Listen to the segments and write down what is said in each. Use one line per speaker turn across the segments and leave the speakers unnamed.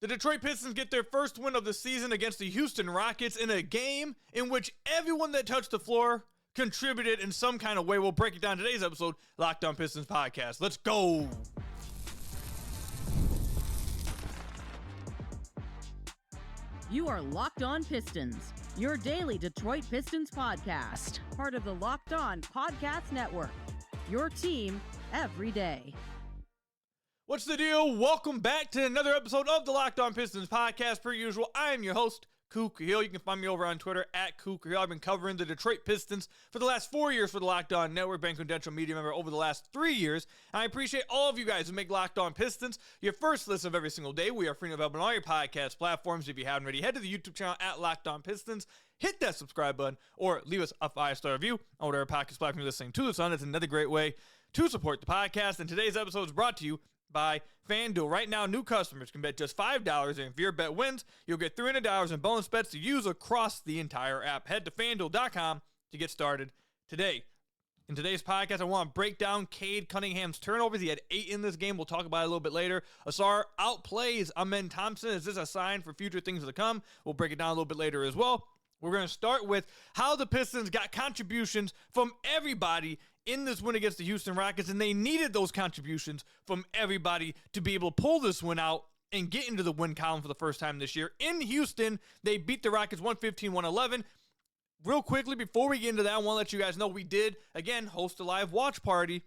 The Detroit Pistons get their first win of the season against the Houston Rockets in a game in which everyone that touched the floor contributed in some kind of way. We'll break it down in today's episode, Locked On Pistons Podcast. Let's go.
You are Locked On Pistons, your daily Detroit Pistons podcast, part of the Locked On Podcast Network, your team every day.
What's the deal? Welcome back to another episode of the Locked On Pistons podcast. Per usual, I am your host, Ku Khahil. You can find me over on Twitter at Ku Khahil. I've been covering the Detroit Pistons for the last 4 years for the Locked On Network, been credential media member over the last 3 years. And I appreciate all of you guys who make Locked On Pistons your first listen of every single day. We are free and available on all your podcast platforms. If you haven't already, head to the YouTube channel at Locked On Pistons. Hit that subscribe button or leave us a 5-star review on whatever podcast platform you're listening to this on. It's another great way to support the podcast. And today's episode is brought to you by FanDuel. Right now, new customers can bet just $5, and if your bet wins, you'll get $300 in bonus bets to use across the entire app. Head to FanDuel.com to get started today. In today's podcast, I want to break down Cade Cunningham's turnovers. He had 8 in this game. We'll talk about it a little bit later. Ausar outplays Ausar Thompson. Is this a sign for future things to come? We'll break it down a little bit later as well. We're going to start with how the Pistons got contributions from everybody in this win against the Houston Rockets, and they needed those contributions from everybody to be able to pull this win out and get into the win column for the first time this year. In Houston, they beat the Rockets 115-111. Real quickly, before we get into that, I want to let you guys know we did, again, host a live watch party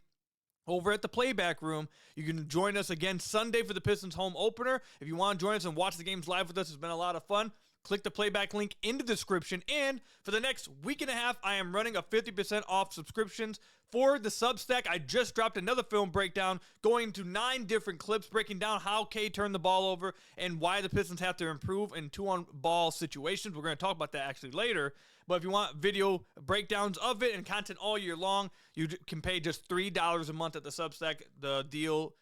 over at the Playback Room. You can join us again Sunday for the Pistons home opener. If you want to join us and watch the games live with us, it's been a lot of fun. Click the Playback link in the description. And for the next week and a half, I am running a 50% off subscriptions for the Substack. I just dropped another film breakdown going to 9 different clips breaking down how Cade turned the ball over and why the Pistons have to improve in 2-on-ball situations. We're going to talk about that actually later. But if you want video breakdowns of it and content all year long, you can pay just $3 a month at the Substack. The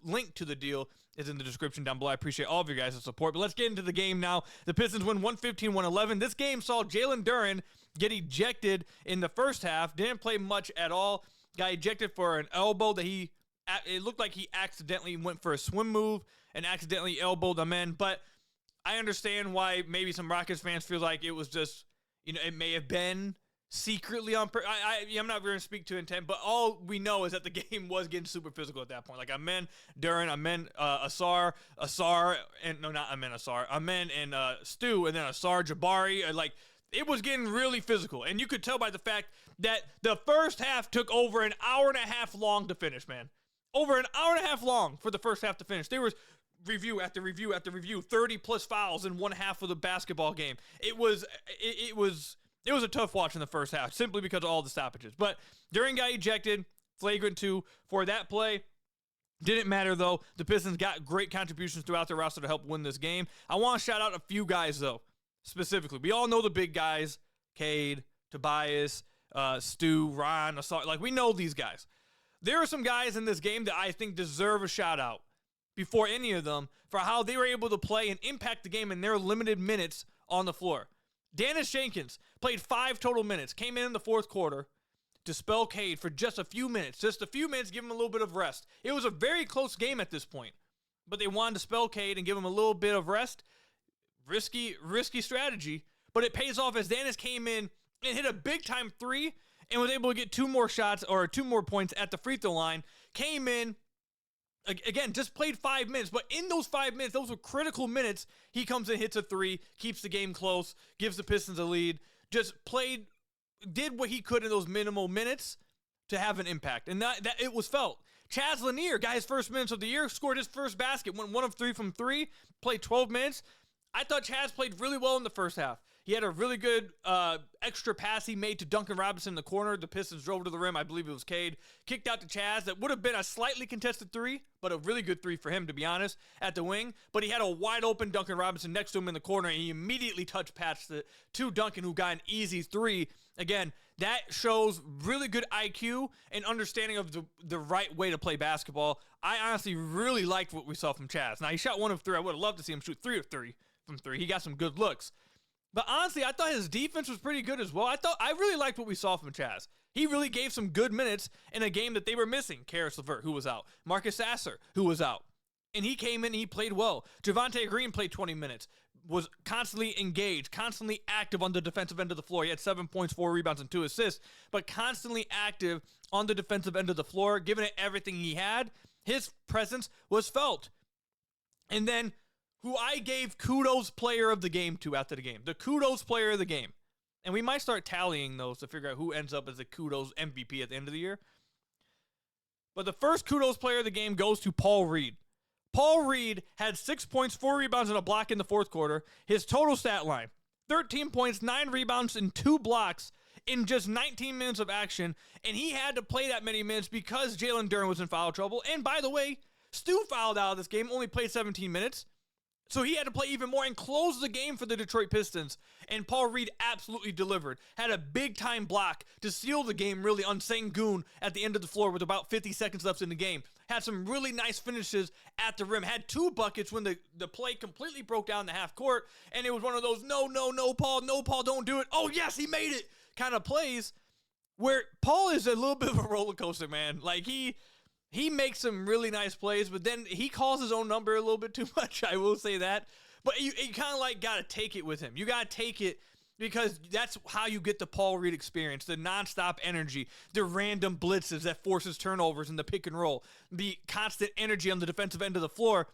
link to the deal is in the description down below. I appreciate all of you guys' support. But let's get into the game now. The Pistons win 115-111. This game saw Jalen Duren get ejected in the first half. Didn't play much at all. Got ejected for an elbow that it looked like he accidentally went for a swim move and accidentally elbowed a man. But I understand why maybe some Rockets fans feel like it was just, it may have been secretly on purpose. I'm not going to speak to intent, but all we know is that the game was getting super physical at that point. Like, Ausar, and Stu, and then Ausar, Jabari, it was getting really physical. And you could tell by the fact that the first half took over an hour and a half long to finish, man. Over an hour and a half long for the first half to finish. There was review after review after review, 30 plus fouls in one half of the basketball game. It was a tough watch in the first half, simply because of all the stoppages. But Duren got ejected, flagrant 2 for that play. Didn't matter, though. The Pistons got great contributions throughout the roster to help win this game. I want to shout out a few guys, though, specifically. We all know the big guys, Cade, Tobias, Stu, Ron, Ausar. We know these guys. There are some guys in this game that I think deserve a shout-out before any of them for how they were able to play and impact the game in their limited minutes on the floor. Dennis Jenkins played 5 total minutes, came in the fourth quarter to spell Cade for just a few minutes, give him a little bit of rest. It was a very close game at this point, but they wanted to spell Cade and give him a little bit of rest. Risky strategy, but it pays off as Dennis came in and hit a big-time 3 and was able to get 2 more shots or 2 more points at the free throw line. Came in, again, just played 5 minutes, but in those 5 minutes, those were critical minutes. He comes in, hits a 3, keeps the game close, gives the Pistons a lead, did what he could in those minimal minutes to have an impact, and that it was felt. Chaz Lanier got his first minutes of the year, scored his first basket, went 1 of 3 from 3, played 12 minutes. I thought Chaz played really well in the first half. He had a really good extra pass he made to Duncan Robinson in the corner. The Pistons drove to the rim. I believe it was Cade. Kicked out to Chaz. That would have been a slightly contested 3, but a really good 3 for him, to be honest, at the wing. But he had a wide open Duncan Robinson next to him in the corner, and he immediately touched past to Duncan, who got an easy 3. Again, that shows really good IQ and understanding of the right way to play basketball. I honestly really liked what we saw from Chaz. Now, he shot 1 of 3. I would have loved to see him shoot 3 of 3 from 3. He got some good looks. But honestly, I thought his defense was pretty good as well. I really liked what we saw from Chaz. He really gave some good minutes in a game that they were missing. Karis LeVert, who was out. Marcus Sasser, who was out. And he came in and he played well. Javonte Green played 20 minutes, was constantly engaged, constantly active on the defensive end of the floor. He had 7 points, 4 rebounds, and 2 assists, but constantly active on the defensive end of the floor, giving it everything he had. His presence was felt. And then who I gave kudos player of the game to after the game, the kudos player of the game. And we might start tallying those to figure out who ends up as the kudos MVP at the end of the year. But the first kudos player of the game goes to Paul Reed. Paul Reed had 6 points, 4 rebounds, and a block in the fourth quarter. His total stat line, 13 points, 9 rebounds, and 2 blocks in just 19 minutes of action. And he had to play that many minutes because Jalen Duren was in foul trouble. And by the way, Stu fouled out of this game, only played 17 minutes. So he had to play even more and close the game for the Detroit Pistons. And Paul Reed absolutely delivered. Had a big-time block to seal the game, really, on Sengun at the end of the floor with about 50 seconds left in the game. Had some really nice finishes at the rim. Had 2 buckets when the play completely broke down the half court. And it was one of those, no, Paul, don't do it. Oh, yes, he made it kind of plays where Paul is a little bit of a roller coaster, man. Like, he makes some really nice plays, but then he calls his own number a little bit too much. I will say that. But you kind of like got to take it with him. You got to take it because that's how you get the Paul Reed experience, the nonstop energy, the random blitzes that forces turnovers in the pick and roll, the constant energy on the defensive end of the floor.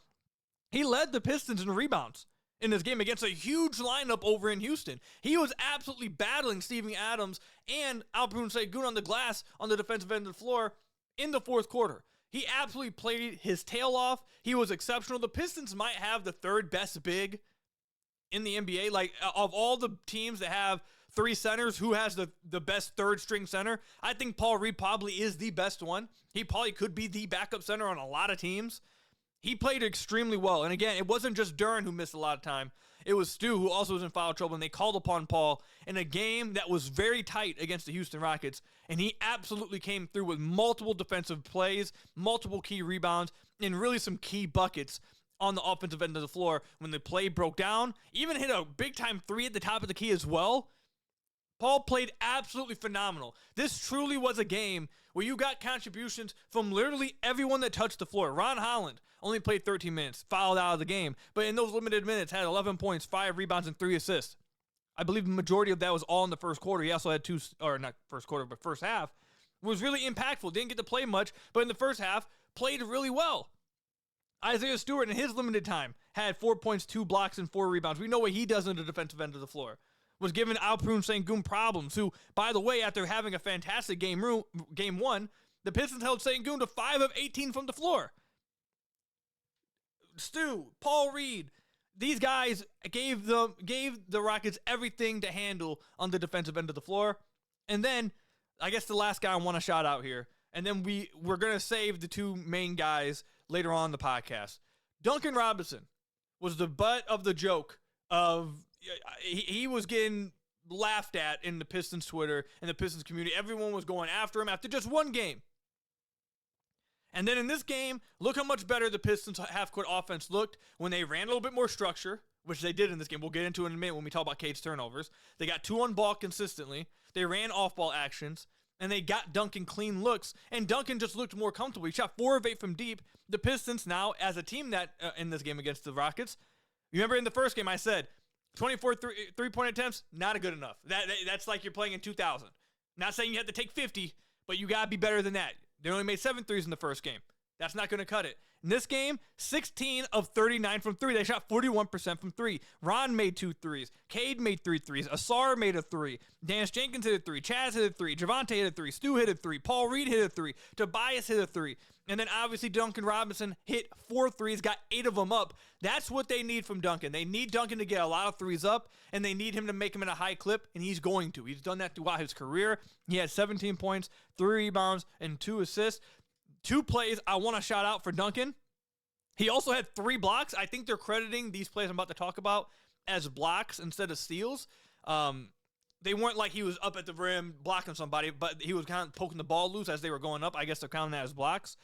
He led the Pistons in rebounds in this game against a huge lineup over in Houston. He was absolutely battling Steven Adams and Alperen Sengun on the glass on the defensive end of the floor in the fourth quarter. He absolutely played his tail off. He was exceptional. The Pistons might have the 3rd best big in the NBA. Like, of all the teams that have 3 centers, who has the best 3rd string center? I think Paul Reed probably is the best one. He probably could be the backup center on a lot of teams. He played extremely well. And again, it wasn't just Duren who missed a lot of time. It was Stu who also was in foul trouble, and they called upon Paul in a game that was very tight against the Houston Rockets, and he absolutely came through with multiple defensive plays, multiple key rebounds, and really some key buckets on the offensive end of the floor when the play broke down. Even hit a big-time 3 at the top of the key as well. Paul played absolutely phenomenal. This truly was a game where you got contributions from literally everyone that touched the floor. Ron Holland only played 13 minutes, fouled out of the game, but in those limited minutes had 11 points, 5 rebounds, and 3 assists. I believe the majority of that was all in the first quarter. He also had first half, was really impactful. Didn't get to play much, but in the first half, played really well. Isaiah Stewart, in his limited time, had 4 points, 2 blocks, and 4 rebounds. We know what he does on the defensive end of the floor. Was giving Alperen Sengun problems, who, by the way, after having a fantastic game 1, the Pistons held Sengun to 5 of 18 from the floor. Stu, Paul Reed, these guys gave the Rockets everything to handle on the defensive end of the floor. And then, I guess the last guy I want to shout out here, and then we're going to save the 2 main guys later on in the podcast. Duncan Robinson was the butt of the joke of... He was getting laughed at in the Pistons Twitter and the Pistons community. Everyone was going after him after just 1 game. And then in this game, look how much better the Pistons half-court offense looked when they ran a little bit more structure, which they did in this game. We'll get into it in a minute when we talk about Cade's turnovers. They got 2 on ball consistently. They ran off-ball actions, and they got Duncan clean looks. And Duncan just looked more comfortable. He shot 4 of 8 from deep. The Pistons now, as a team that in this game against the Rockets, you remember in the first game I said, 24 three-point attempts, not good enough. That's like you're playing in 2000. Not saying you have to take 50, but you got to be better than that. They only made 7 threes in the first game. That's not going to cut it. In this game, 16 of 39 from 3. They shot 41% from 3. Ron made 2 threes. Cade made 3 threes. Ausar made a 3. Dennis Jenkins hit a 3. Chaz hit a 3. Javonte hit a 3. Stu hit a 3. Paul Reed hit a 3. Tobias hit a 3. And then obviously Duncan Robinson hit 4 threes, got 8 of them up. That's what they need from Duncan. They need Duncan to get a lot of threes up, and they need him to make him in a high clip, and he's going to. He's done that throughout his career. He had 17 points, 3 rebounds, and 2 assists. 2 plays I want to shout out for Duncan. He also had 3 blocks. I think they're crediting these plays I'm about to talk about as blocks instead of steals. They weren't like he was up at the rim blocking somebody, but he was kind of poking the ball loose as they were going up. I guess they're counting that as blocks.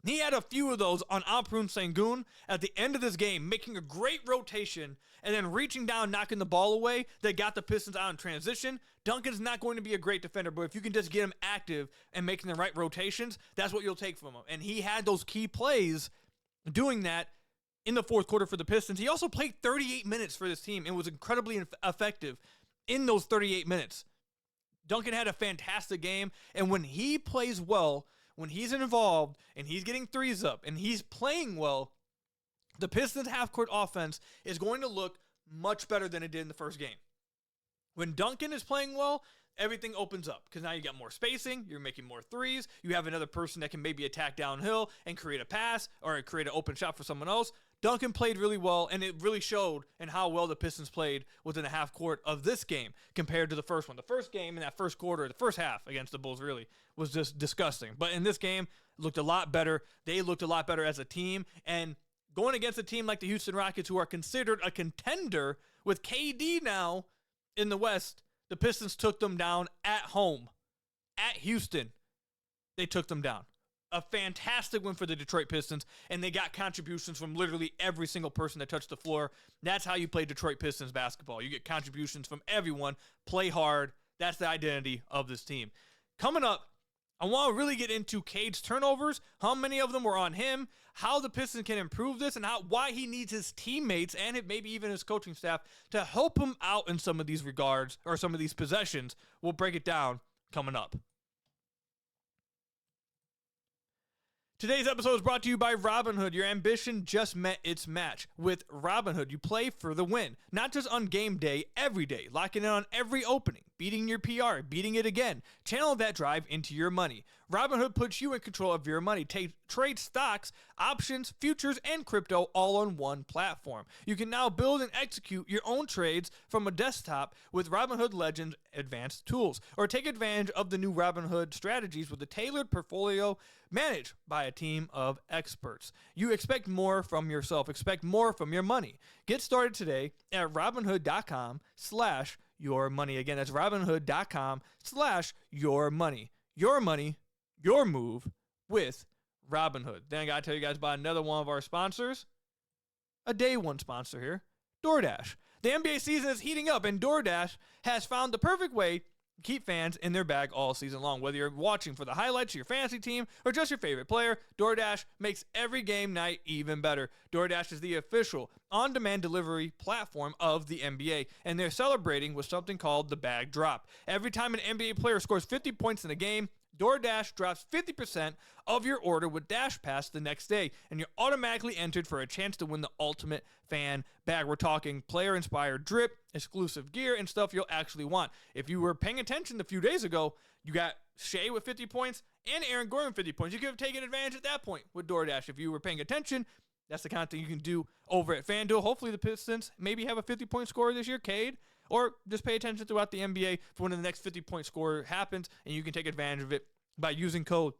He had a few of those on Alperen Sengun at the end of this game, making a great rotation and then reaching down, knocking the ball away that got the Pistons out in transition. Duncan's not going to be a great defender, but if you can just get him active and making the right rotations, that's what you'll take from him. And he had those key plays doing that in the fourth quarter for the Pistons. He also played 38 minutes for this team and was incredibly effective in those 38 minutes. Duncan had a fantastic game, and when he plays well, when he's involved and he's getting threes up and he's playing well, the Pistons half-court offense is going to look much better than it did in the first game. When Duncan is playing well, everything opens up because now you got more spacing, you're making more threes, you have another person that can maybe attack downhill and create a pass or create an open shot for someone else. Duncan played really well, and it really showed in how well the Pistons played within the half court of this game compared to the first one. The first game in that first quarter, the first half against the Bulls really was just disgusting. But in this game, it looked a lot better. They looked a lot better as a team, and going against a team like the Houston Rockets, who are considered a contender with KD now in the West, the Pistons took them down at home. At Houston, they took them down. A fantastic win for the Detroit Pistons, and they got contributions from literally every single person that touched the floor. That's how you play Detroit Pistons basketball. You get contributions from everyone. Play hard. That's the identity of this team. Coming up, I want to really get into Cade's turnovers, how many of them were on him, how the Pistons can improve this, and why he needs his teammates and maybe even his coaching staff to help him out in some of these regards or some of these possessions. We'll break it down coming up. Today's episode is brought to you by Robinhood. Your ambition just met its match. With Robinhood, you play for the win. Not just on game day, every day. Locking in on every opening. Beating your PR. Beating it again. Channel that drive into your money. Robinhood puts you in control of your money. Trade stocks, options, futures, and crypto all on one platform. You can now build and execute your own trades from a desktop with Robinhood Legends advanced tools. Or take advantage of the new Robinhood strategies with a tailored portfolio managed by a team of experts. You expect more from yourself. Expect more from your money. Get started today at Robinhood.com/yourmoney. Again, that's Robinhood.com/yourmoney. Your money, your move with Robinhood. Then I got to tell you guys about another one of our sponsors, a day one sponsor here, DoorDash. The NBA season is heating up, and DoorDash has found the perfect way to keep fans in their bag all season long. Whether you're watching for the highlights of your fantasy team or just your favorite player, DoorDash makes every game night even better. DoorDash is the official on-demand delivery platform of the NBA, and they're celebrating with something called the bag drop. Every time an NBA player scores 50 points in a game, DoorDash drops 50% of your order with Dash Pass the next day, and you're automatically entered for a chance to win the ultimate fan bag. We're talking player-inspired drip, exclusive gear, and stuff you'll actually want. If you were paying attention a few days ago, you got Shea with 50 points and Aaron Gordon with 50 points. You could have taken advantage at that point with DoorDash. If you were paying attention, that's the kind of thing you can do over at FanDuel. Hopefully the Pistons maybe have a 50-point scorer this year, Cade. Or just pay attention throughout the NBA for when the next 50-point score happens, and you can take advantage of it by using code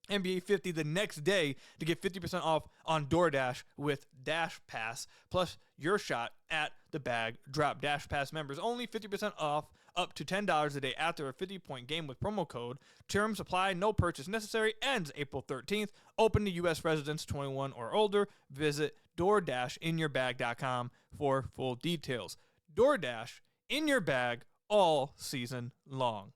NBA50 the next day to get 50% off on DoorDash with Dash Pass, plus your shot at the bag drop. Dash Pass members only, 50% off up to $10 a day after a 50-point game with promo code. Terms apply, no purchase necessary, ends April 13th. Open to U.S. residents 21 or older. Visit DoorDashInYourBag.com for full details. DoorDash in your bag all season long.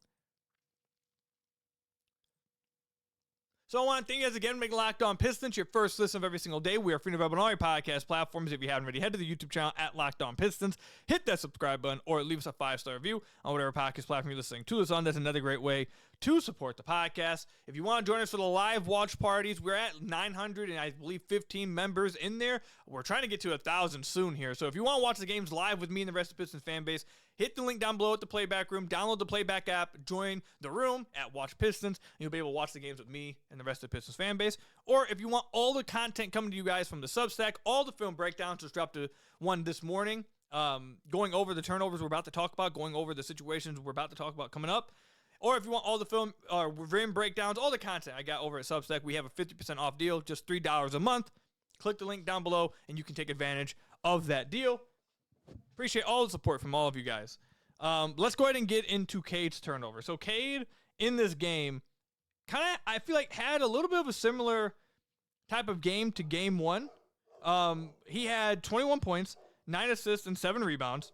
So I want to thank you guys again for making Locked On Pistons your first listen of every single day. We are free to available on all your podcast platforms. If you haven't already, head to the YouTube channel at Locked On Pistons. Hit that subscribe button or leave us a 5-star review on whatever podcast platform you're listening to us on. That's another great way to support the podcast. If you want to join us for the live watch parties, we're at 900 and I believe 15 members in there. We're trying to get to 1,000 soon here. So if you want to watch the games live with me and the rest of the Pistons fan base, hit the link down below at the Playback Room. Download the Playback app. Join the room at Watch Pistons. And you'll be able to watch the games with me and the rest of the Pistons fan base. Or if you want all the content coming to you guys from the Substack, all the film breakdowns, just dropped one this morning, going over the turnovers we're about to talk about, going over the situations we're about to talk about coming up. Or if you want all the film rim breakdowns, all the content I got over at Substack, we have a 50% off deal, just $3 a month. Click the link down below, and you can take advantage of that deal. Appreciate all the support from all of you guys. Let's go ahead and get into Cade's turnover. So Cade, in this game, kind of, I feel like, had a little bit of a similar type of game to game one. He had 21 points, 9 assists, and 7 rebounds.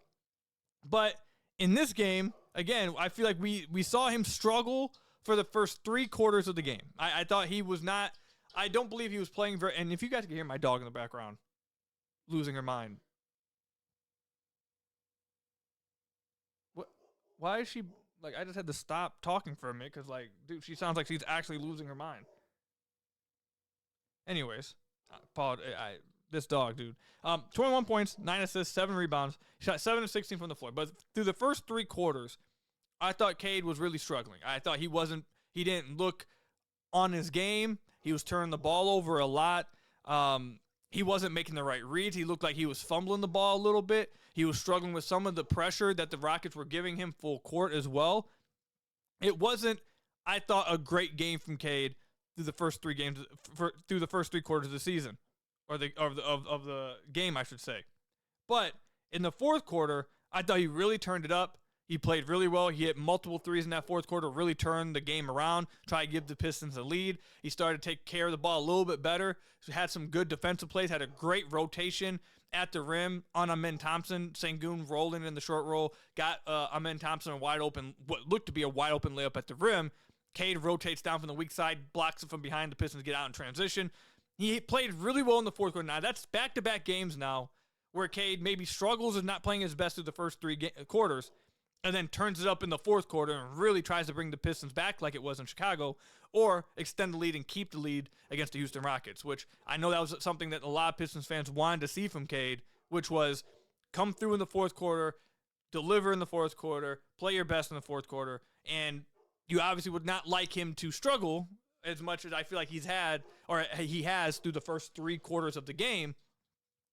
But in this game, again, I feel like we saw him struggle for the first 3 quarters of the game. I thought he was not, I don't believe he was playing very, and if you guys can hear my dog in the background, losing her mind. What? Why is she like? I just had to stop talking for a minute because, like, dude, she sounds like she's actually losing her mind. Anyways, Paul, this dog, dude. 21 points, 9 assists, 7 rebounds. He shot 7 of 16 from the floor. But through the first 3 quarters, I thought Cade was really struggling. I thought he didn't look on his game. He was turning the ball over a lot. He wasn't making the right reads. He looked like he was fumbling the ball a little bit. He was struggling with some of the pressure that the Rockets were giving him full court as well. It wasn't, I thought, a great game from Cade through the first 3 games, through the first 3 quarters of the season, or of the game, I should say. But in the fourth quarter, I thought he really turned it up. He played really well. He hit multiple threes in that fourth quarter, really turned the game around, tried to give the Pistons a lead. He started to take care of the ball a little bit better. Had some good defensive plays, had a great rotation at the rim on Amen Thompson. Sengun rolling in the short roll, got Amen Thompson a wide open, what looked to be a wide open layup at the rim. Cade rotates down from the weak side, blocks it from behind. The Pistons get out in transition. He played really well in the fourth quarter. Now, that's back-to-back games now where Cade maybe struggles with not playing his best through the first 3 quarters, and then turns it up in the fourth quarter and really tries to bring the Pistons back like it was in Chicago, or extend the lead and keep the lead against the Houston Rockets, which I know that was something that a lot of Pistons fans wanted to see from Cade, which was come through in the fourth quarter, deliver in the fourth quarter, play your best in the fourth quarter, and you obviously would not like him to struggle as much as I feel like he has through the first 3 quarters of the game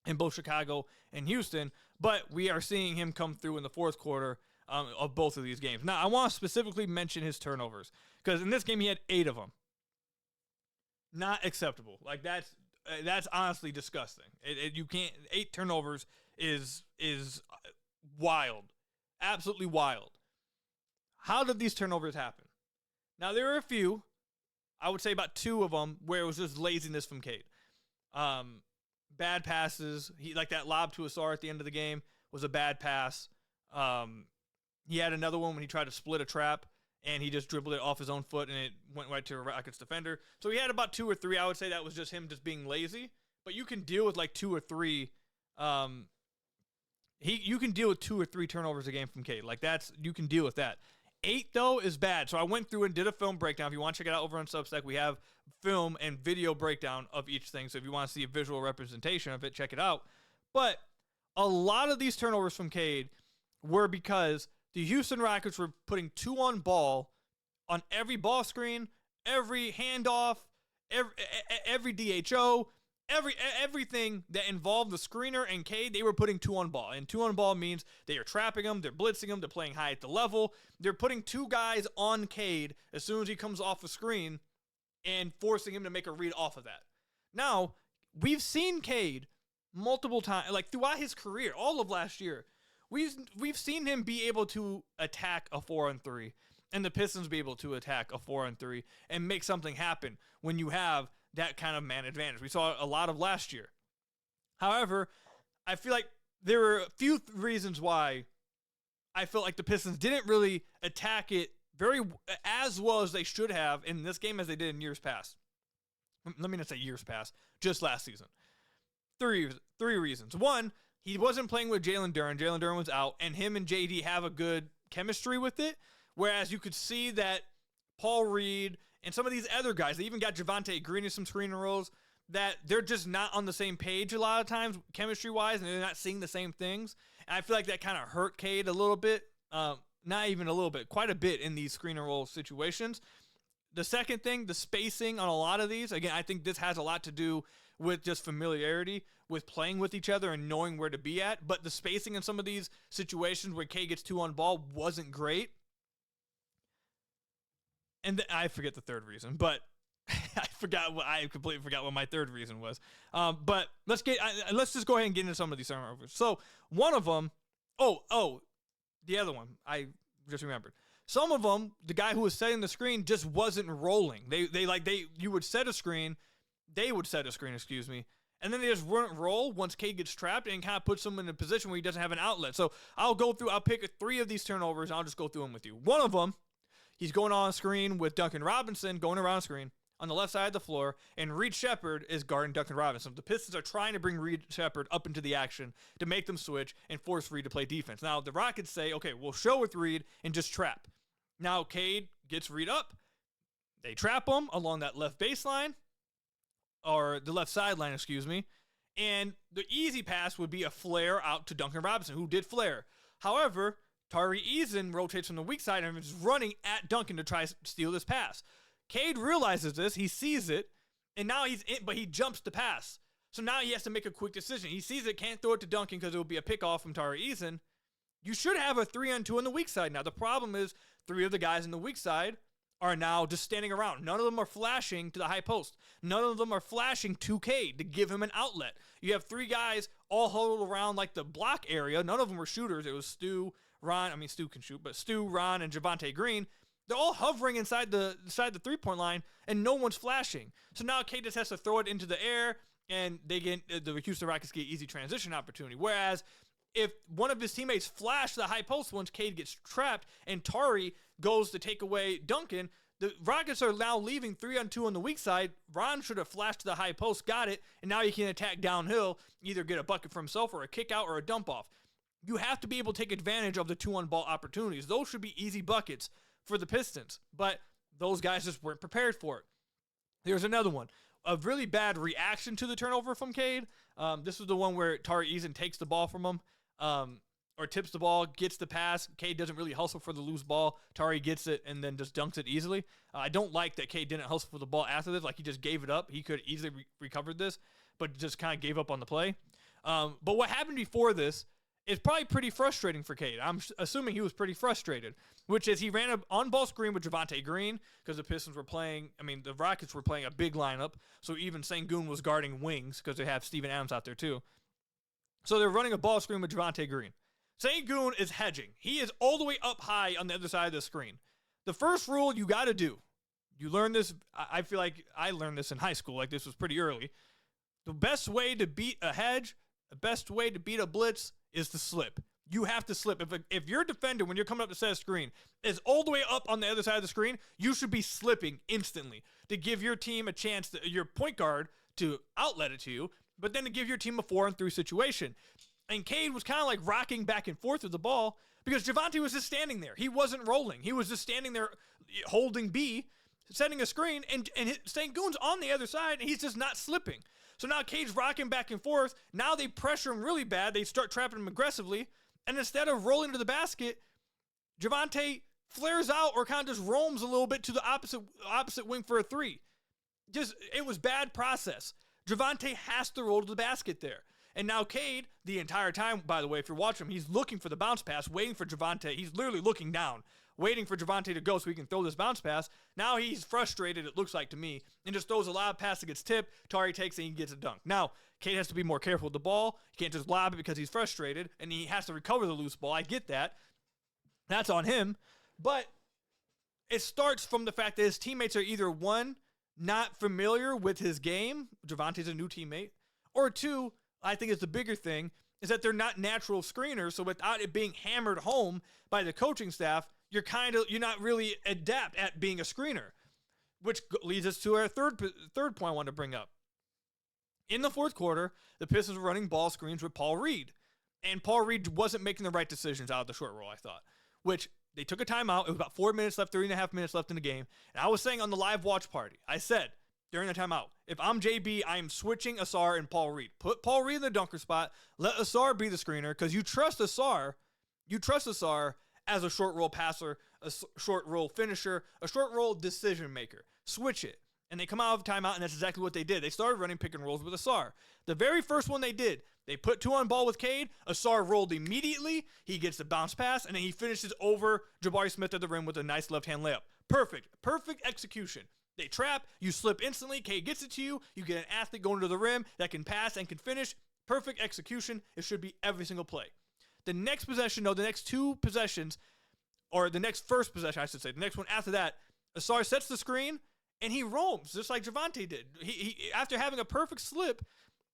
in both Chicago and Houston, but we are seeing him come through in the fourth quarter of both of these games. Now, I want to specifically mention his turnovers, because in this game he had 8 of them. Not acceptable. Like, that's honestly disgusting. You can't. 8 turnovers is wild, absolutely wild. How did these turnovers happen? Now, there are a few. I would say about 2 of them where it was just laziness from Cade. Bad passes. He like that lob to Ausar at the end of the game was a bad pass. He had another one when he tried to split a trap, and he just dribbled it off his own foot, and it went right to a Rockets defender. So he had about 2 or 3. I would say that was just him just being lazy. But you can deal with like 2 or 3. You can deal with 2 or 3 turnovers a game from Cade. Like, you can deal with that. 8, though, is bad. So I went through and did a film breakdown. If you want to check it out over on Substack, we have film and video breakdown of each thing. So if you want to see a visual representation of it, check it out. But a lot of these turnovers from Cade were because the Houston Rockets were putting 2-on ball on every ball screen, every handoff, every DHO, everything that involved the screener and Cade. They were putting 2-on ball. And 2-on ball means they are trapping him, they're blitzing him, they're playing high at the level. They're putting 2 guys on Cade as soon as he comes off the screen and forcing him to make a read off of that. Now, we've seen Cade multiple times, like throughout his career, all of last year. We've seen him be able to attack a 4-on-3, and the Pistons be able to attack a 4-on-3 and make something happen when you have that kind of man advantage. We saw a lot of last year. However, I feel like there were a few reasons why I felt like the Pistons didn't really attack it as well as they should have in this game as they did in years past. Let me not say years past, just last season. Three reasons. One, he wasn't playing with Jalen Duren. Jalen Duren was out, and him and JD have a good chemistry with it, whereas you could see that Paul Reed and some of these other guys, they even got Javonte Green in some screening roles, that they're just not on the same page a lot of times, chemistry-wise, and they're not seeing the same things. And I feel like that kind of hurt Cade a little bit. Not even a little bit, quite a bit in these screening role situations. The second thing, the spacing on a lot of these, again, I think this has a lot to do with just familiarity with playing with each other and knowing where to be at. But the spacing in some of these situations where Cade gets 2 on ball wasn't great. And I forget the third reason, but I completely forgot what my third reason was. But let's just go ahead and get into some of these turnovers. So one of them, the other one, I just remembered. Some of them, the guy who was setting the screen just wasn't rolling. You would set a screen, they would set a screen, and then they just wouldn't roll once Cade gets trapped and kind of puts him in a position where he doesn't have an outlet. So I'll pick 3 of these turnovers, and I'll just go through them with you. One of them, he's going on a screen with Duncan Robinson, going around a screen on the left side of the floor, and Reed Sheppard is guarding Duncan Robinson. The Pistons are trying to bring Reed Sheppard up into the action to make them switch and force Reed to play defense. Now, the Rockets say, okay, we'll show with Reed and just trap. Now, Cade gets Reed up. They trap him along that left baseline, or the left sideline, excuse me. And the easy pass would be a flare out to Duncan Robinson, who did flare. However, Tari Eason rotates from the weak side and is running at Duncan to try to steal this pass. Cade realizes this, he sees it, and now he's in, but he jumps the pass. So now he has to make a quick decision. He sees it, can't throw it to Duncan because it will be a pick off from Tari Eason. You should have a 3-on-2 on the weak side. Now, the problem is 3 of the guys on the weak side are now just standing around. None of them are flashing to the high post. None of them are flashing to Cade to give him an outlet. You have 3 guys all huddled around like the block area. None of them were shooters. It was Stu, can shoot, but Stu, Ron, and Javonte Green. They're all hovering inside the 3-point line, and no one's flashing. So now Cade just has to throw it into the air, and they get the Houston Rockets get easy transition opportunity. Whereas if one of his teammates flash the high post once Cade gets trapped and Tari goes to take away Duncan, the Rockets are now leaving 3-on-2 on the weak side. Ron should have flashed to the high post, got it, and now he can attack downhill, either get a bucket for himself or a kick out or a dump off. You have to be able to take advantage of the 2-on-ball opportunities. Those should be easy buckets for the Pistons, but those guys just weren't prepared for it. There's another one. A really bad reaction to the turnover from Cade. This was the one where Tari Eason takes the ball from him, or tips the ball, gets the pass. Cade doesn't really hustle for the loose ball. Tari gets it and then just dunks it easily. I don't like that Cade didn't hustle for the ball after this. Like, he just gave it up. He could easily recovered this, but just kind of gave up on the play. But what happened before this is probably pretty frustrating for Cade. I'm assuming he was pretty frustrated, which is he ran an on-ball screen with Javonte Green because the Pistons were playing, the Rockets were playing a big lineup, so even Sengun was guarding wings because they have Steven Adams out there too. So they're running a ball screen with Javonte Green. Sengun is hedging. He is all the way up high on the other side of the screen. The first rule you got to do, you learn this, I feel like I learned this in high school, like this was pretty early. The best way to beat a hedge, the best way to beat a blitz is to slip. You have to slip. If your defender, when you're coming up to set a screen, is all the way up on the other side of the screen, you should be slipping instantly to give your team a chance, your point guard, to outlet it to you, but then to give your team a 4-on-3 situation. And Cade was kind of like rocking back and forth with the ball because Javonte was just standing there. He wasn't rolling. He was just standing there holding B, setting a screen, and Sengun's on the other side, and he's just not slipping. So now Cade's rocking back and forth. Now they pressure him really bad. They start trapping him aggressively. And instead of rolling to the basket, Javonte flares out or kind of just roams a little bit to the opposite wing for a 3. It was bad process. Javonte has to roll to the basket there. And now Cade, the entire time, by the way, if you're watching him, he's looking for the bounce pass, waiting for Javonte. He's literally looking down, waiting for Javonte to go so he can throw this bounce pass. Now he's frustrated, it looks like to me, and just throws a lob pass that gets tipped. Tari takes it and he gets a dunk. Now, Cade has to be more careful with the ball. He can't just lob it because he's frustrated, and he has to recover the loose ball. I get that. That's on him. But it starts from the fact that his teammates are either, 1, not familiar with his game. Javonte's a new teammate. Or 2, I think it's the bigger thing, is that they're not natural screeners. So without it being hammered home by the coaching staff, you're not really adept at being a screener, which leads us to our third point I want to bring up. In the fourth quarter, the Pistons were running ball screens with Paul Reed, and Paul Reed wasn't making the right decisions out of the short roll, I thought, which they took a timeout. It was about 4 minutes left, 3.5 minutes left in the game. And I was saying on the live watch party, I said during the timeout, if I'm JB, I am switching Ausar and Paul Reed. Put Paul Reed in the dunker spot. Let Ausar be the screener because you trust Ausar. You trust Ausar as a short roll passer, a short roll finisher, a short roll decision maker. Switch it. And they come out of timeout, and that's exactly what they did. They started running pick and rolls with Ausar. The very first one they did, they put 2 on ball with Cade. Ausar rolled immediately. He gets the bounce pass, and then he finishes over Jabari Smith at the rim with a nice left-hand layup. Perfect execution. They trap, you slip instantly, Cade gets it to you, you get an athlete going to the rim that can pass and can finish. Perfect execution. It should be every single play. The next possession, the next 2 possessions, or the next first possession, I should say, the next one after that, Ausar sets the screen, and he roams, just like Javonte did. He after having a perfect slip,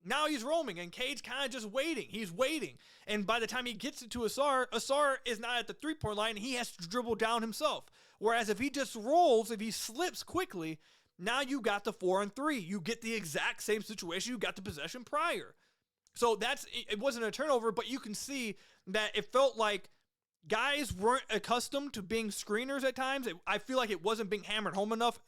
now he's roaming, and Cade's kind of just waiting. He's waiting. And by the time he gets it to Ausar is not at the 3-point line, and he has to dribble down himself. Whereas if he just rolls, if he slips quickly, Now you got the 4-on-3. You get the exact same situation you got the possession prior. So it wasn't a turnover, but you can see that it felt like guys weren't accustomed to being screeners at times. I feel like it wasn't being hammered home enough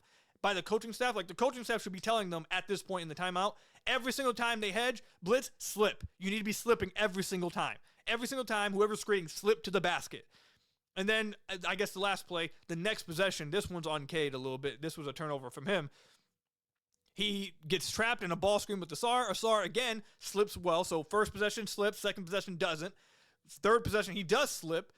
by the coaching staff. Like, the coaching staff should be telling them at this point in the timeout, every single time they hedge, blitz, slip. You need to be slipping every single time. Every single time, whoever's screening, slip to the basket. And then, I guess the last play, the next possession, this one's on Cade a little bit. This was a turnover from him. He gets trapped in a ball screen with Ausar. Ausar, again, slips well. So first possession slips, second possession doesn't. Third possession, he does slip.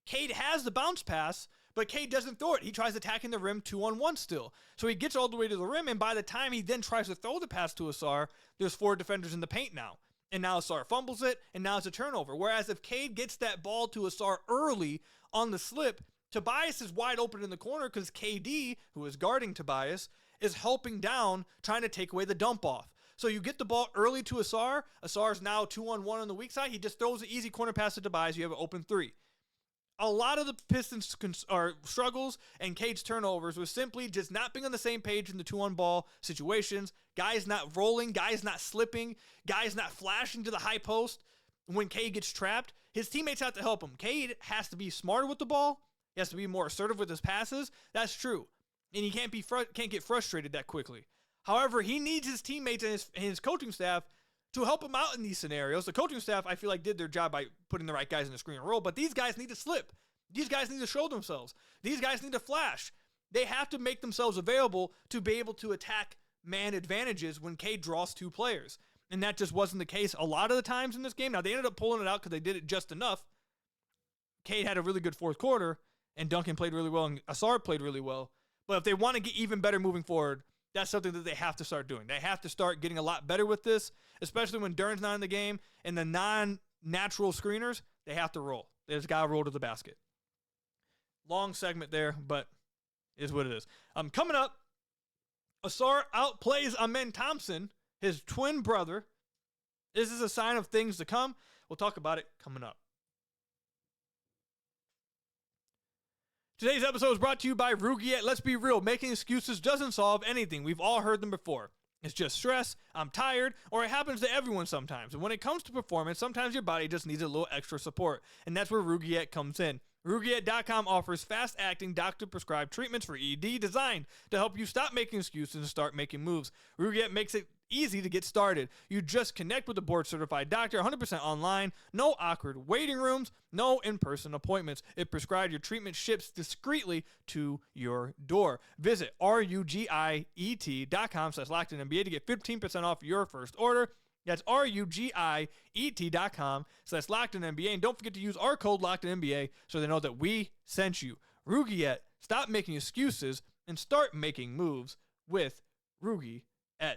Cade has the bounce pass, but Cade doesn't throw it. He tries attacking the rim 2-on-1 still. So he gets all the way to the rim, and by the time he then tries to throw the pass to Ausar, there's 4 defenders in the paint now. And now Ausar fumbles it, and now it's a turnover. Whereas if Cade gets that ball to Ausar early on the slip, Tobias is wide open in the corner because KD, who is guarding Tobias, is helping down, trying to take away the dump off. So you get the ball early to Ausar. Asar's now 2-on-1 on the weak side. He just throws an easy corner pass to Tobias. You have an open 3. A lot of the Pistons' struggles and Cade's turnovers was simply just not being on the same page in the 2-on-ball situations. Guys not rolling, guys not slipping, guys not flashing to the high post when Cade gets trapped. His teammates have to help him. Cade has to be smarter with the ball. He has to be more assertive with his passes. That's true. And he can't get frustrated that quickly. However, he needs his teammates and his coaching staff to help him out in these scenarios. The coaching staff, I feel like, did their job by putting the right guys in the screen and roll, but these guys need to slip. These guys need to show themselves. These guys need to flash. They have to make themselves available to be able to attack man advantages when Cade draws 2 players. And that just wasn't the case a lot of the times in this game. Now, they ended up pulling it out because they did it just enough. Cade had a really good fourth quarter, and Duncan played really well, and Ausar played really well. But if they want to get even better moving forward, that's something that they have to start doing. They have to start getting a lot better with this, especially when Dern's not in the game and the non-natural screeners, they have to roll. They just got to roll to the basket. Long segment there, but it is what it is. Coming up, Ausar outplays Ausar Thompson, his twin brother. This is a sign of things to come. We'll talk about it coming up. Today's episode is brought to you by Rugiet. Let's be real, making excuses doesn't solve anything. We've all heard them before. It's just stress, I'm tired, or it happens to everyone sometimes. And when it comes to performance, sometimes your body just needs a little extra support. And that's where Rugiet comes in. Rugiet.com offers fast-acting, doctor-prescribed treatments for ED designed to help you stop making excuses and start making moves. Rugiet makes it easy to get started. You just connect with a board-certified doctor 100% online, no awkward waiting rooms, no in-person appointments. It prescribed your treatment ships discreetly to your door. Visit rugiet.com/LockedInNBA to get 15% off your first order. That's rugiet.com/LockedInNBA. And don't forget to use our code LockedInNBA so they know that we sent you. Rugiet, stop making excuses and start making moves with Rugiet.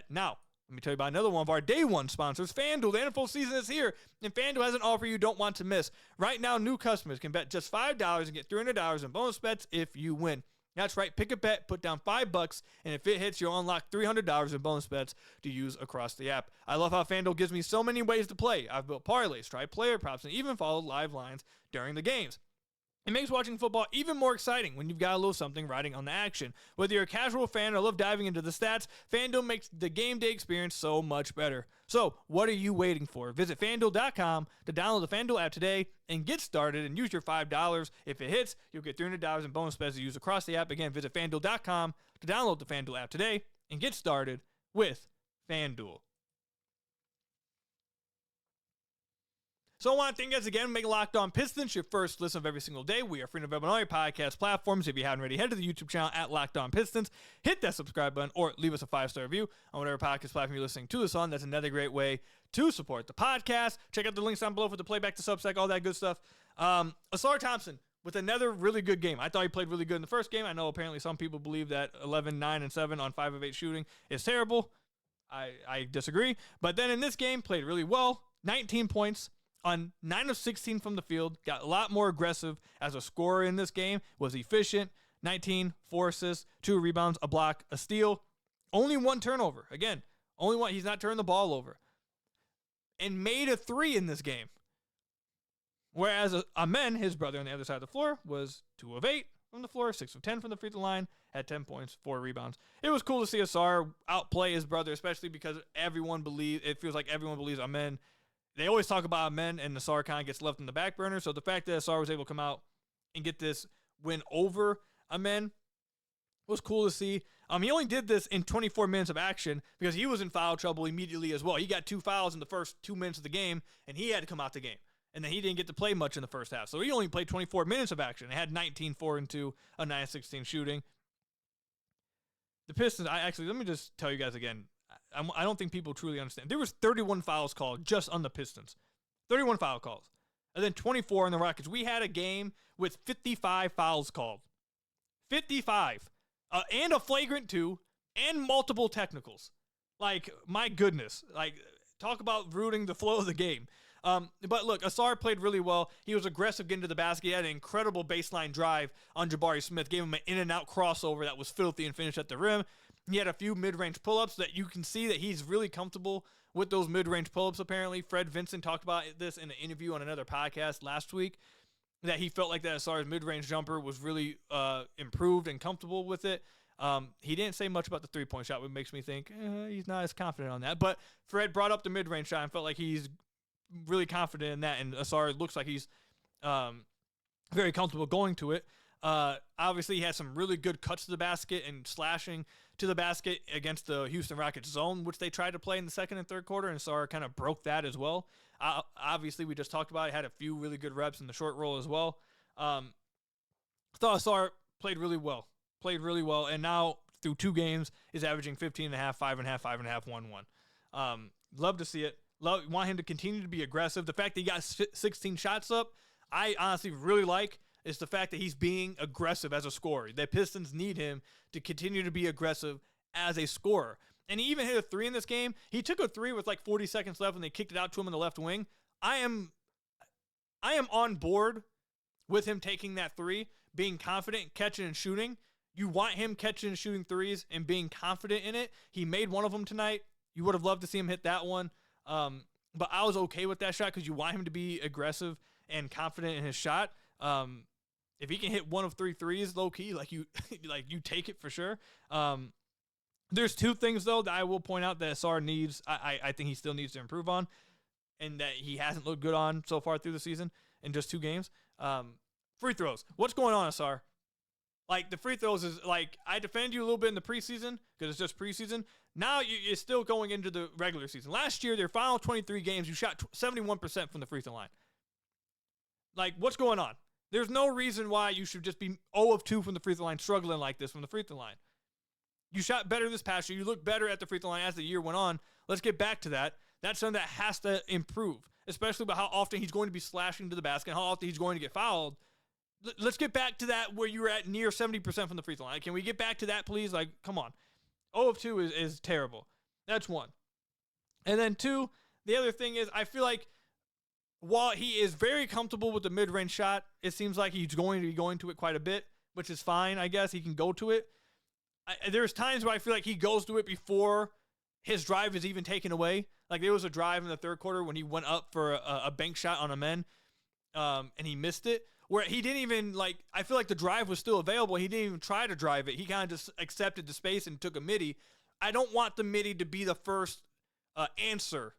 Now, let me tell you about another one of our day one sponsors, FanDuel. The NFL season is here, and FanDuel has an offer you don't want to miss. Right now, new customers can bet just $5 and get $300 in bonus bets if you win. That's right, pick a bet, put down $5, and if it hits, you'll unlock $300 in bonus bets to use across the app. I love how FanDuel gives me so many ways to play. I've built parlays, tried player props, and even followed live lines during the games. It makes watching football even more exciting when you've got a little something riding on the action. Whether you're a casual fan or love diving into the stats, FanDuel makes the game day experience so much better. So, what are you waiting for? Visit FanDuel.com to download the FanDuel app today and get started and use your $5. If it hits, you'll get $300 in bonus bets to use across the app. Again, visit FanDuel.com to download the FanDuel app today and get started with FanDuel. So I want to thank you guys again for making Locked On Pistons your first listen of every single day. We are free and available on all your podcast platforms. If you haven't already, head to the YouTube channel at Locked On Pistons. Hit that subscribe button or leave us a 5-star review on whatever podcast platform you're listening to this on. That's another great way to support the podcast. Check out the links down below for the playback to Substack, all that good stuff. Ausar Thompson with another really good game. I thought he played really good in the first game. I know apparently some people believe that 11, 9, and 7 on 5 of 8 shooting is terrible. I disagree. But then in this game, played really well. 19 points. On 9 of 16 from the field, got a lot more aggressive as a scorer in this game, was efficient, 19, 4 assists, 2 rebounds, a block, a steal, only 1 turnover. Again, only 1, he's not turning the ball over. And made a 3 in this game. Whereas Amen, his brother on the other side of the floor, was 2 of 8, from the floor, 6 of 10 from the free throw line, had 10 points, 4 rebounds. It was cool to see Ausar outplay his brother, especially because it feels like everyone believes Amen. They always talk about Amen, and Ausar kind of gets left in the back burner. So the fact that Ausar was able to come out and get this win over Amen was cool to see. He only did this in 24 minutes of action because he was in foul trouble immediately as well. He got 2 fouls in the first 2 minutes of the game, and he had to come out the game. And then he didn't get to play much in the first half. So he only played 24 minutes of action. He had 19, 4 and 2, a 9-16 shooting. The Pistons, let me just tell you guys again, I don't think people truly understand. There was 31 fouls called just on the Pistons. 31 foul calls. And then 24 on the Rockets. We had a game with 55 fouls called. 55. And a flagrant 2, and multiple technicals. Like, my goodness. Like, talk about ruining the flow of the game. But look, Ausar played really well. He was aggressive getting to the basket. He had an incredible baseline drive on Jabari Smith. Gave him an in-and-out crossover that was filthy and finished at the rim. He had a few mid-range pull-ups that you can see that he's really comfortable with those mid-range pull-ups, apparently. Fred Vincent talked about this in an interview on another podcast last week, that he felt like that Ausar's mid-range jumper was really improved and comfortable with it. He didn't say much about the three-point shot, which makes me think he's not as confident on that. But Fred brought up the mid-range shot and felt like he's really confident in that, and Ausar looks like he's very comfortable going to it. Obviously, he had some really good cuts to the basket and slashing to the basket against the Houston Rockets zone, which they tried to play in the second and third quarter, and Ausar kind of broke that as well. Obviously, we just talked about it. Had a few really good reps in the short roll as well. I thought Ausar played really well, and now through 2 games is averaging 15.5, 5.5, 5.5, 1-1. Love to see it. Want him to continue to be aggressive. The fact that he got 16 shots up, I honestly really like, is the fact that he's being aggressive as a scorer. The Pistons need him to continue to be aggressive as a scorer. And he even hit a 3 in this game. He took a 3 with like 40 seconds left, and they kicked it out to him in the left wing. I am on board with him taking that 3, being confident, catching and shooting. You want him catching and shooting threes and being confident in it. He made one of them tonight. You would have loved to see him hit that one. But I was okay with that shot because you want him to be aggressive and confident in his shot. If he can hit 1 of 3 threes, low key, you take it for sure. There's 2 things though that I will point out that Ausar needs. I think he still needs to improve on, and that he hasn't looked good on so far through the season in just 2 games. Free throws. What's going on, Ausar? Like, the free throws is like, I defend you a little bit in the preseason because it's just preseason. Now you're still going into the regular season. Last year, their final 23 games, you shot 71% from the free throw line. Like, what's going on? There's no reason why you should just be 0 of 2 from the free throw line, struggling like this from the free throw line. You shot better this past year. You look better at the free throw line as the year went on. Let's get back to that. That's something that has to improve, especially about how often he's going to be slashing to the basket, how often he's going to get fouled. Let's get back to that where you were at near 70% from the free throw line. Can we get back to that, please? Like, come on. 0 of 2 is terrible. That's 1. And then 2, the other thing is, I feel like while he is very comfortable with the mid-range shot, it seems like he's going to be going to it quite a bit, which is fine, I guess. He can go to it. There's times where I feel like he goes to it before his drive is even taken away. Like, there was a drive in the third quarter when he went up for a bank shot on a men, and he missed it. Where he didn't even, I feel like the drive was still available. He didn't even try to drive it. He kind of just accepted the space and took a midi. I don't want the midi to be the first answer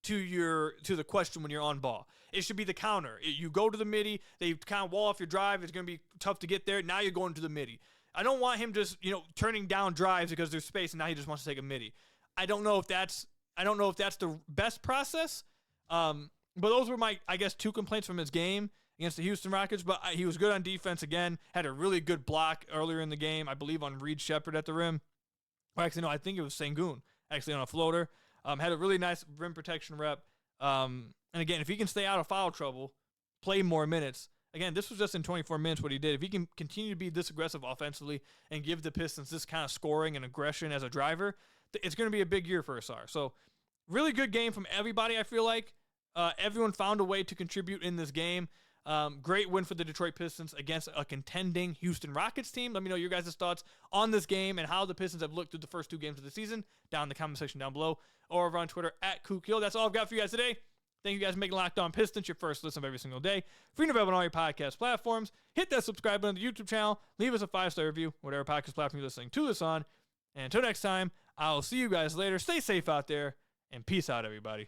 to the question when you're on ball. It should be the counter. You go to the midi, they kind of wall off your drive. It's going to be tough to get there. Now you're going to the midi. I don't want him just, turning down drives because there's space and now he just wants to take a midi. I don't know if that's the best process. But those were my, 2 complaints from his game against the Houston Rockets, but he was good on defense again. Had a really good block earlier in the game, I believe, on Reed Shepherd at the rim. Or actually, no, I think it was Sengun, actually, on a floater. Had a really nice rim protection rep. And again, if he can stay out of foul trouble, play more minutes. Again, this was just in 24 minutes what he did. If he can continue to be this aggressive offensively and give the Pistons this kind of scoring and aggression as a driver, it's going to be a big year for Ausar. So, really good game from everybody, I feel like. Everyone found a way to contribute in this game. Great win for the Detroit Pistons against a contending Houston Rockets team. Let me know your guys' thoughts on this game and how the Pistons have looked through the first 2 games of the season down in the comment section down below or over on Twitter at Ku Khahil. That's all I've got for you guys today. Thank you guys for making Locked On Pistons your first listen of every single day. Free and available on all your podcast platforms. Hit that subscribe button on the YouTube channel. Leave us a 5-star review, whatever podcast platform you're listening to this on. And until next time, I'll see you guys later. Stay safe out there, and peace out, everybody.